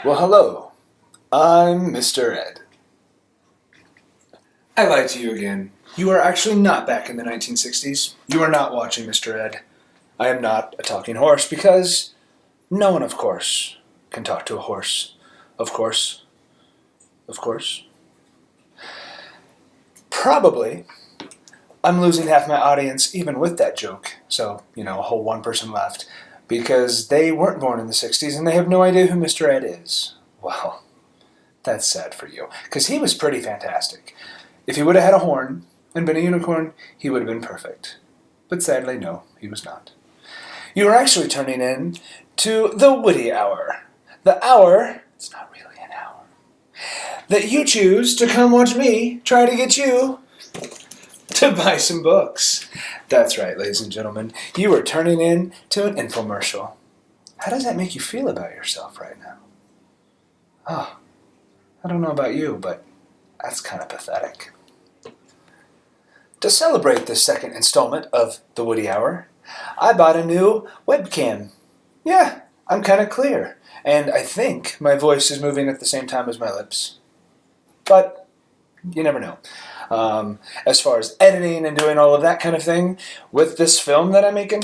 Well, hello. I'm Mr. Ed. I lied to you again. You are actually not back in the 1960s. You are not watching Mr. Ed. I am not a talking horse because no one, of course, can talk to a horse. Of course. Of course. Probably. I'm losing half my audience even with that joke. So, a whole one person left. Because they weren't born in the 60s and they have no idea who Mr. Ed is. Well, that's sad for you. Because he was pretty fantastic. If he would have had a horn and been a unicorn, he would have been perfect. But sadly, no, he was not. You are actually turning in to the Witty Hour. The hour, it's not really an hour, that you choose to come watch me try to get you to buy some books. That's right, ladies and gentlemen. You are turning in to an infomercial. How does that make you feel about yourself right now? Oh, I don't know about you, but that's kind of pathetic. To celebrate this second installment of the Witty Hour, I bought a new webcam. Yeah, I'm kind of clear, and I think my voice is moving at the same time as my lips. But you never know. As far as editing and doing all of that kind of thing, with this film that I'm making,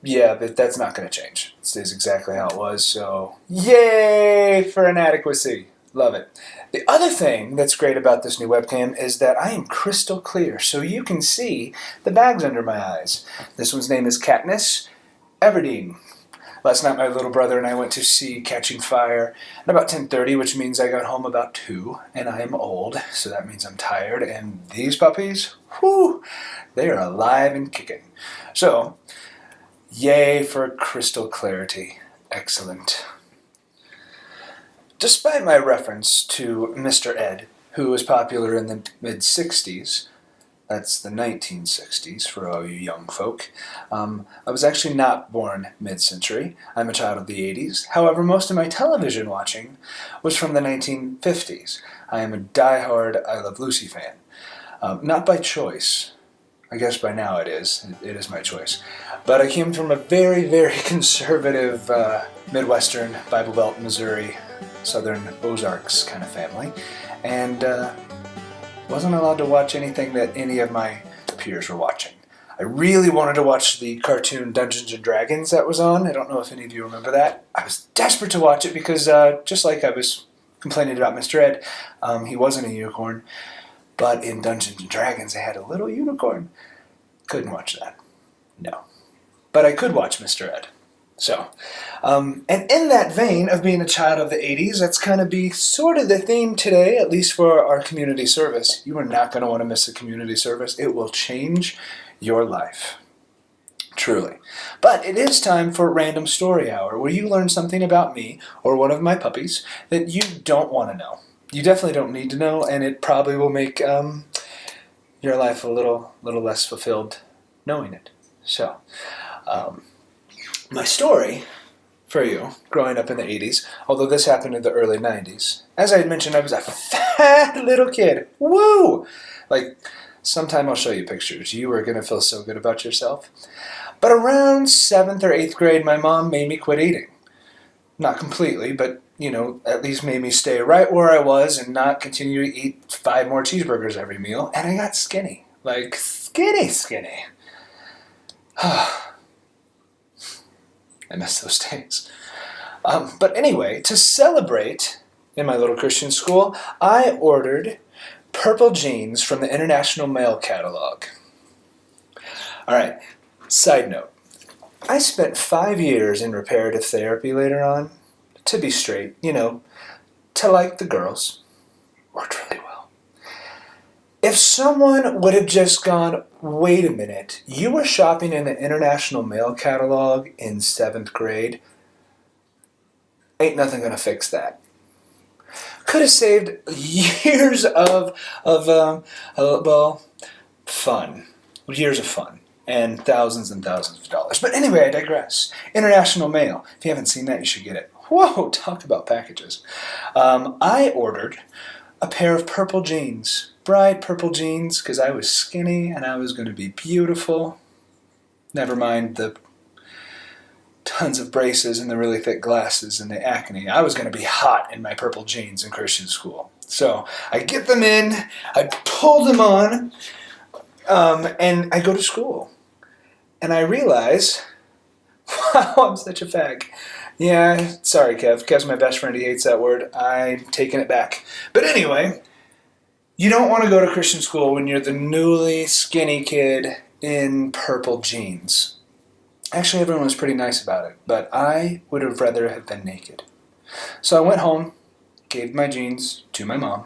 yeah, but that's not going to change. It stays exactly how it was, so yay for inadequacy. Love it. The other thing that's great about this new webcam is that I am crystal clear, so you can see the bags under my eyes. This one's name is Katniss Everdeen. Last night my little brother and I went to see Catching Fire at about 10:30, which means I got home about 2, and I am old, so that means I'm tired, and these puppies, whew, they are alive and kicking. So, yay for crystal clarity. Excellent. Despite my reference to Mr. Ed, who was popular in the mid-60s, that's the 1960s for all you young folk, I was actually not born mid-century. I'm a child of the 80s. However, most of my television watching was from the 1950s. I am a die-hard I Love Lucy fan. Not by choice. I guess by now it is. It is my choice. But I came from a very, very conservative Midwestern, Bible Belt, Missouri, Southern Ozarks kind of family. And wasn't allowed to watch anything that any of my peers were watching. I really wanted to watch the cartoon Dungeons and Dragons that was on. I don't know if any of you remember that. I was desperate to watch it because just like I was complaining about Mr. Ed, he wasn't a unicorn. But in Dungeons and Dragons, they had a little unicorn. Couldn't watch that. No. But I could watch Mr. Ed. So, and in that vein of being a child of the 80s, that's going to be sort of the theme today, at least for our community service. You are not going to want to miss a community service. It will change your life. Truly. But it is time for Random Story Hour, where you learn something about me or one of my puppies that you don't want to know. You definitely don't need to know, and it probably will make your life a little less fulfilled knowing it. So, my story for you, growing up in the 80s, although this happened in the early 90s, as I had mentioned, I was a fat little kid. Woo! Like, sometime I'll show you pictures. You are going to feel so good about yourself. But around 7th or 8th grade, my mom made me quit eating. Not completely, but, at least made me stay right where I was and not continue to eat 5 more cheeseburgers every meal. And I got skinny. Like, skinny. I miss those days. But anyway, to celebrate in my little Christian school, I ordered purple jeans from the International Mail Catalog. All right, side note. I spent 5 years in reparative therapy later on, to be straight, to like the girls. Worked really well. If someone would have just gone, wait a minute, you were shopping in the International Mail Catalog in 7th grade, ain't nothing gonna fix that. Could have saved years of fun. Years of fun. And thousands of dollars. But anyway, I digress. International Mail. If you haven't seen that, you should get it. Whoa, talk about packages. I ordered a pair of purple jeans. Bright purple jeans, because I was skinny and I was going to be beautiful. Never mind the tons of braces and the really thick glasses and the acne. I was going to be hot in my purple jeans in Christian school. So I get them in, I pull them on, and I go to school. And I realize, wow, I'm such a fag. Yeah, sorry, Kev. Kev's my best friend. He hates that word. I'm taking it back. But anyway, you don't want to go to Christian school when you're the newly skinny kid in purple jeans. Actually, everyone was pretty nice about it, but I would have rather have been naked. So I went home, gave my jeans to my mom,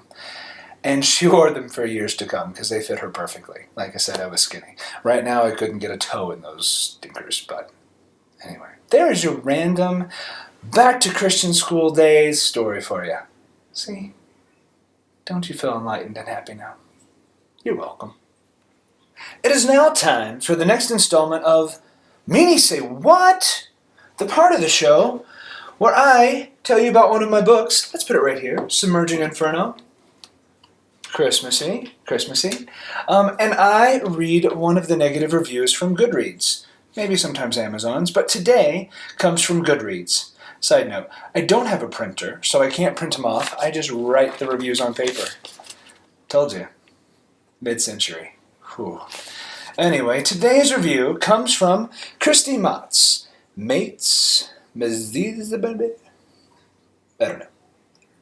and she wore them for years to come because they fit her perfectly. Like I said, I was skinny. Right now, I couldn't get a toe in those stinkers, but anyway. There is your random back to Christian school days story for you. See? Don't you feel enlightened and happy now? You're welcome. It is now time for the next installment of Meanie Say What? The part of the show where I tell you about one of my books. Let's put it right here. Submerging Inferno. Christmassy. And I read one of the negative reviews from Goodreads. Maybe sometimes Amazon's, but today comes from Goodreads. Side note, I don't have a printer, so I can't print them off. I just write the reviews on paper. Told you. Mid-century. Whew. Anyway, today's review comes from Christy Motz. Mates, I don't know.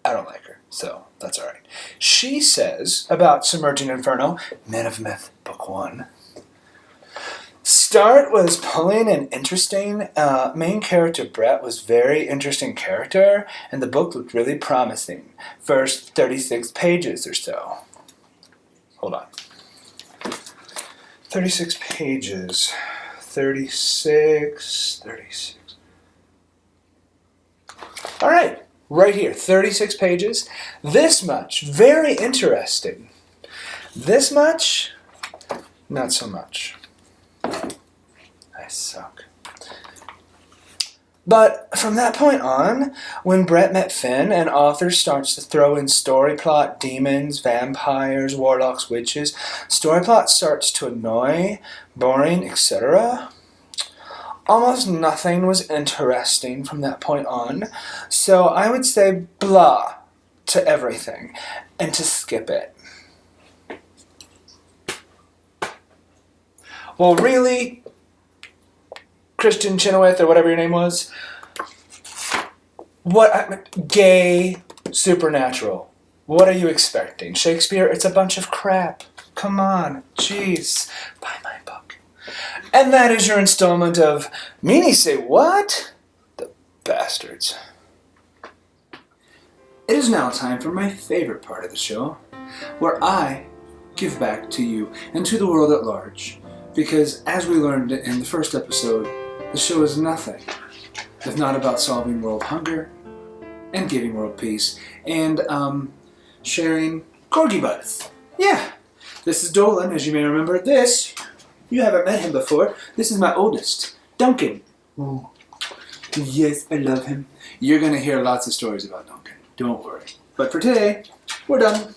I don't like her, so that's alright. She says about Submerging Inferno, Men of Myth, Book 1. Start was pulling and interesting. Main character Brett was very interesting character, and the book looked really promising. First 36 pages or so. Hold on. 36 pages. 36. All right, right here, 36 pages. This much, very interesting. This much, not so much. I suck. But from that point on, when Brett met Finn, an author starts to throw in story plot, demons, vampires, warlocks, witches. Story plot starts to annoy, boring, etc. Almost nothing was interesting from that point on, so I would say blah to everything, and to skip it. Well, really, Christian Chenoweth, or whatever your name was, gay, supernatural. What are you expecting? Shakespeare, it's a bunch of crap. Come on, jeez, buy my book. And that is your installment of Meanie Say What? The bastards. It is now time for my favorite part of the show, where I give back to you and to the world at large. Because, as we learned in the first episode, the show is nothing if not about solving world hunger and giving world peace and sharing corgi butts. Yeah, this is Dolan, as you may remember. This, you haven't met him before. This is my oldest, Duncan. Ooh. Yes, I love him. You're going to hear lots of stories about Duncan. Don't worry. But for today, we're done.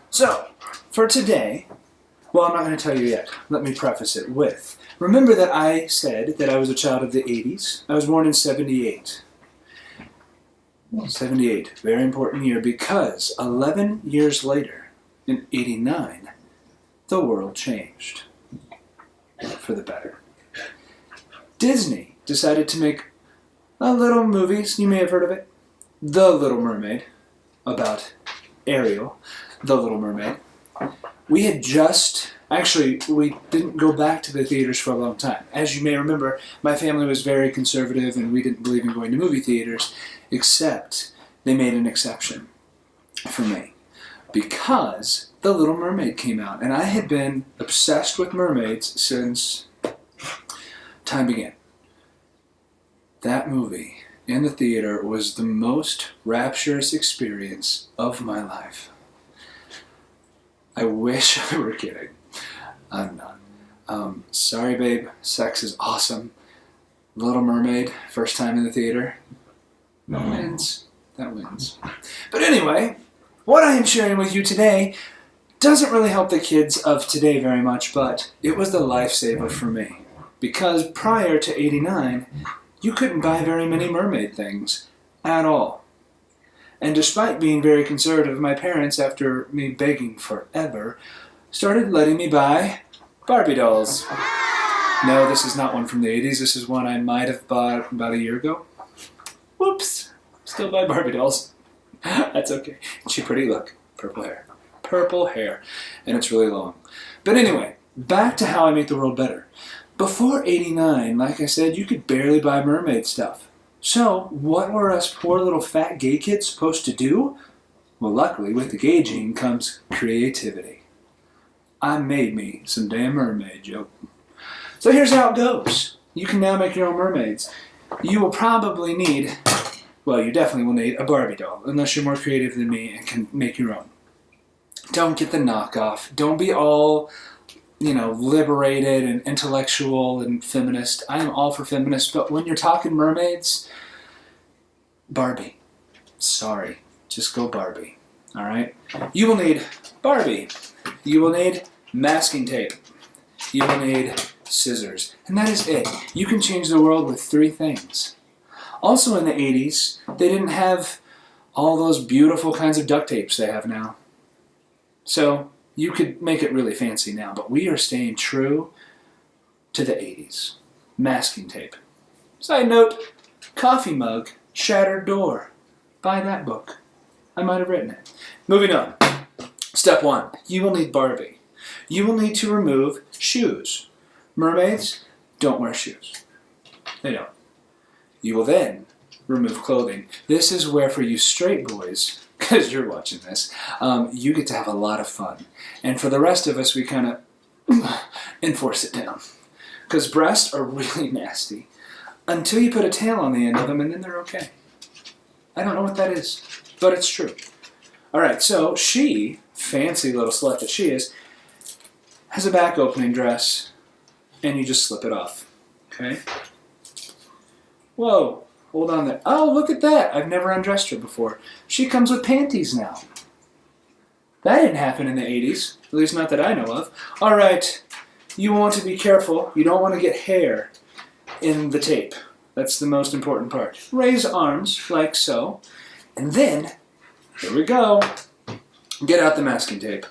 So, for today, well, I'm not going to tell you yet. Let me preface it with, remember that I said that I was a child of the 80s? I was born in 78. 78, very important year, because 11 years later, in 89, the world changed. For the better. Disney decided to make a little movie, you may have heard of it, The Little Mermaid, about Ariel, the Little Mermaid. We had we didn't go back to the theaters for a long time. As you may remember, my family was very conservative and we didn't believe in going to movie theaters, except they made an exception for me. Because The Little Mermaid came out, and I had been obsessed with mermaids since time began. That movie in the theater was the most rapturous experience of my life. I wish I were kidding. I'm not. Sorry, babe. Sex is awesome. Little Mermaid, first time in the theater. That wins. That wins. But anyway, what I am sharing with you today doesn't really help the kids of today very much, but it was the lifesaver for me. Because prior to '89, you couldn't buy very many mermaid things at all. And despite being very conservative, my parents, after me begging forever, started letting me buy Barbie dolls. No, this is not one from the 80s. This is one I might have bought about a year ago. Whoops. Still buy Barbie dolls. That's okay. She pretty, look. Purple hair. Purple hair. And it's really long. But anyway, back to How I Make the World Better. Before '89, like I said, you could barely buy mermaid stuff. So, what were us poor little fat gay kids supposed to do? Well, luckily, with the gay gene comes creativity. I made me some damn mermaid joke. So here's how it goes. You can now make your own mermaids. You will probably need, well, you definitely will need a Barbie doll, unless you're more creative than me and can make your own. Don't get the knockoff. Don't be all, liberated and intellectual and feminist. I am all for feminist, but when you're talking mermaids, Barbie. Sorry. Just go Barbie. Alright? You will need Barbie. You will need masking tape. You will need scissors. And that is it. You can change the world with 3 things. Also in the 80s, they didn't have all those beautiful kinds of duct tapes they have now. So, you could make it really fancy now, but we are staying true to the 80s. Masking tape. Side note, coffee mug, shattered door. Buy that book. I might have written it. Moving on. Step 1. You will need Barbie. You will need to remove shoes. Mermaids don't wear shoes. They don't. You will then remove clothing. This is where, for you straight boys, because you're watching this, you get to have a lot of fun. And for the rest of us, we kind of enforce it down. Because breasts are really nasty. Until you put a tail on the end of them, and then they're okay. I don't know what that is, but it's true. Alright, so she, fancy little slut that she is, has a back opening dress, and you just slip it off. Okay? Whoa. Hold on there. Oh, look at that. I've never undressed her before. She comes with panties now. That didn't happen in the 80s. At least not that I know of. Alright, you want to be careful. You don't want to get hair in the tape. That's the most important part. Raise arms, like so. And then, here we go. Get out the masking tape.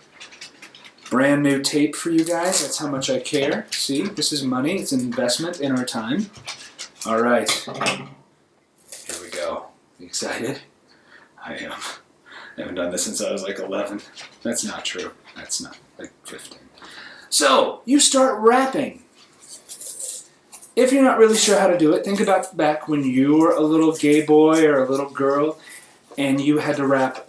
Brand new tape for you guys. That's how much I care. See, this is money. It's an investment in our time. Alright. Here we go. You excited? I am. I haven't done this since I was like 11. That's not true. That's not, like 15. So, you start wrapping. If you're not really sure how to do it, think about back when you were a little gay boy or a little girl and you had to wrap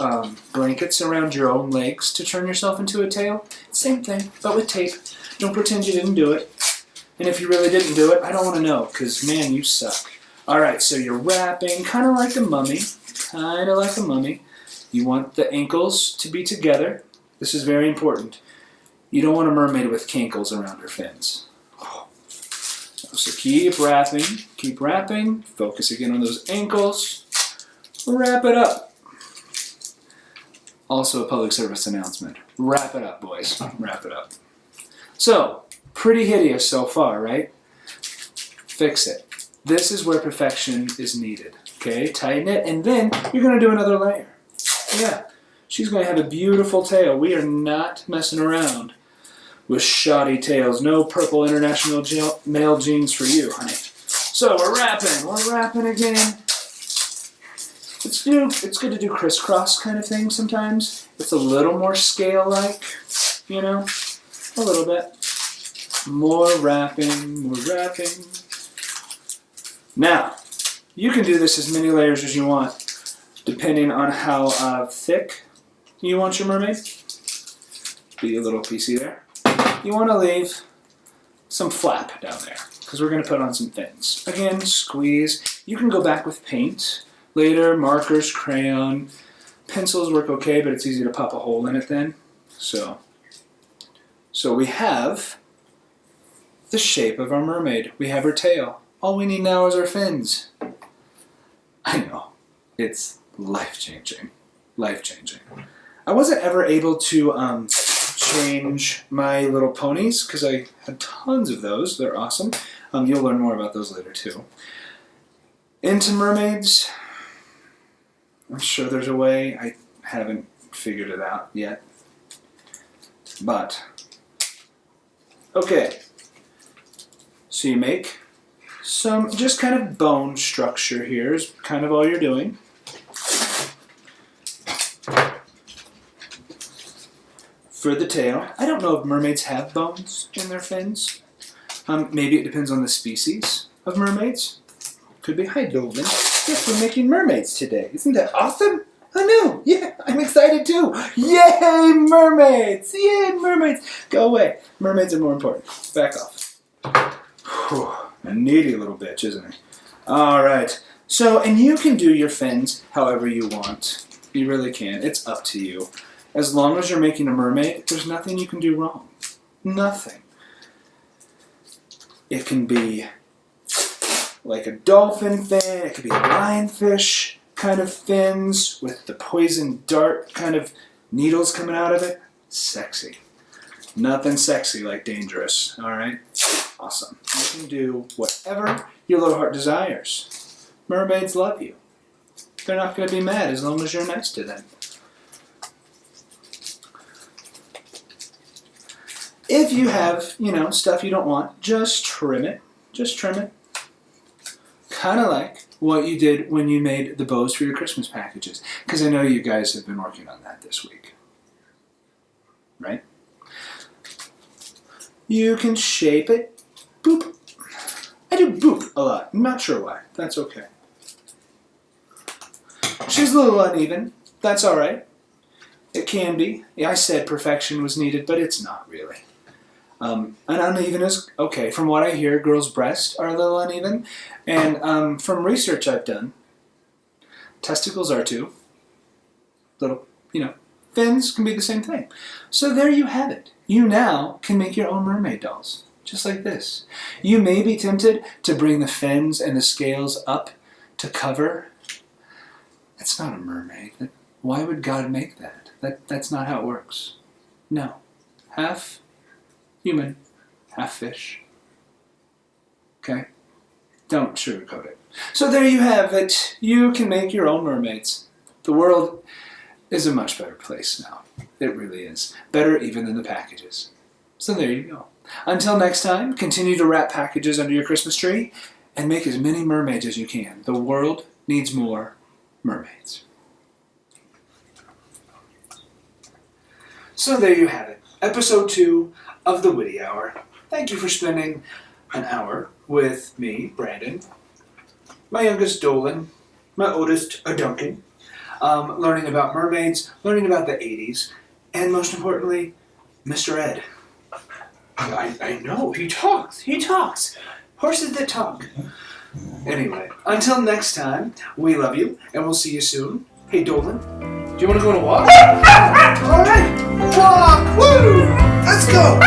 blankets around your own legs to turn yourself into a tail. Same thing, but with tape. Don't pretend you didn't do it. And if you really didn't do it, I don't want to know, because, man, you suck. Alright, so you're wrapping, kind of like a mummy. Kind of like a mummy. You want the ankles to be together. This is very important. You don't want a mermaid with cankles around her fins. So keep wrapping. Focus again on those ankles. Wrap it up. Also a public service announcement. Wrap it up, boys. Wrap it up. So, pretty hideous so far, right? Fix it. This is where perfection is needed. Okay, tighten it, and then you're going to do another layer. Yeah, she's going to have a beautiful tail. We are not messing around with shoddy tails. No purple international male jeans for you, honey. So we're wrapping again. It's good to do crisscross kind of thing sometimes. It's a little more scale-like, you know, a little bit. More wrapping. Now, you can do this as many layers as you want, depending on how thick you want your mermaid. Be a little piecey there. You want to leave some flap down there, because we're going to put on some fins. Again, squeeze. You can go back with paint later, markers, crayon. Pencils work okay, but it's easy to pop a hole in it then. So we have the shape of our mermaid. We have her tail. All we need now is our fins. I know. It's life-changing. Life-changing. I wasn't ever able to change My Little Ponies because I had tons of those. They're awesome. You'll learn more about those later too. Into mermaids. I'm sure there's a way. I haven't figured it out yet. But, okay. So you make some just kind of bone structure here is kind of all you're doing. For the tail, I don't know if mermaids have bones in their fins. Maybe it depends on the species of mermaids. Could be. Hi, Dolan. Yes, we're making mermaids today. Isn't that awesome? I know. Yeah, I'm excited too. Yay, mermaids! Yay, mermaids! Go away. Mermaids are more important. Back off. Whew, a needy little bitch, isn't he? All right. So, and you can do your fins however you want. You really can. It's up to you. As long as you're making a mermaid, there's nothing you can do wrong. Nothing. It can be like a dolphin fin, it could be a lionfish kind of fins with the poison dart kind of needles coming out of it. Sexy. Nothing sexy like dangerous, alright? Awesome. You can do whatever your little heart desires. Mermaids love you. They're not going to be mad as long as you're nice to them. If you have, stuff you don't want, just trim it. Just trim it. Kind of like what you did when you made the bows for your Christmas packages. Because I know you guys have been working on that this week. Right? You can shape it. Boop. I do boop a lot. I'm not sure why. That's okay. She's a little uneven. That's alright. It can be. I said perfection was needed, but it's not really. An uneven is okay. From what I hear, girls' breasts are a little uneven. And from research I've done, testicles are too. Little, fins can be the same thing. So there you have it. You now can make your own mermaid dolls. Just like this. You may be tempted to bring the fins and the scales up to cover. That's not a mermaid. Why would God make that? That's not how it works. No. Half human, half fish. Okay? Don't sugarcoat it. So there you have it. You can make your own mermaids. The world is a much better place now. It really is. Better even than the packages. So there you go. Until next time, continue to wrap packages under your Christmas tree and make as many mermaids as you can. The world needs more mermaids. So there you have it. Episode 2 of the Witty Hour. Thank you for spending an hour with me, Brandon, my youngest Dolan, my oldest Duncan, learning about mermaids, learning about the 80s, and most importantly, Mr. Ed. I know, he talks. Horses that talk. Anyway, until next time, we love you, and we'll see you soon. Hey, Dolan, do you want to go on a walk? All right, walk, woo! Let's go!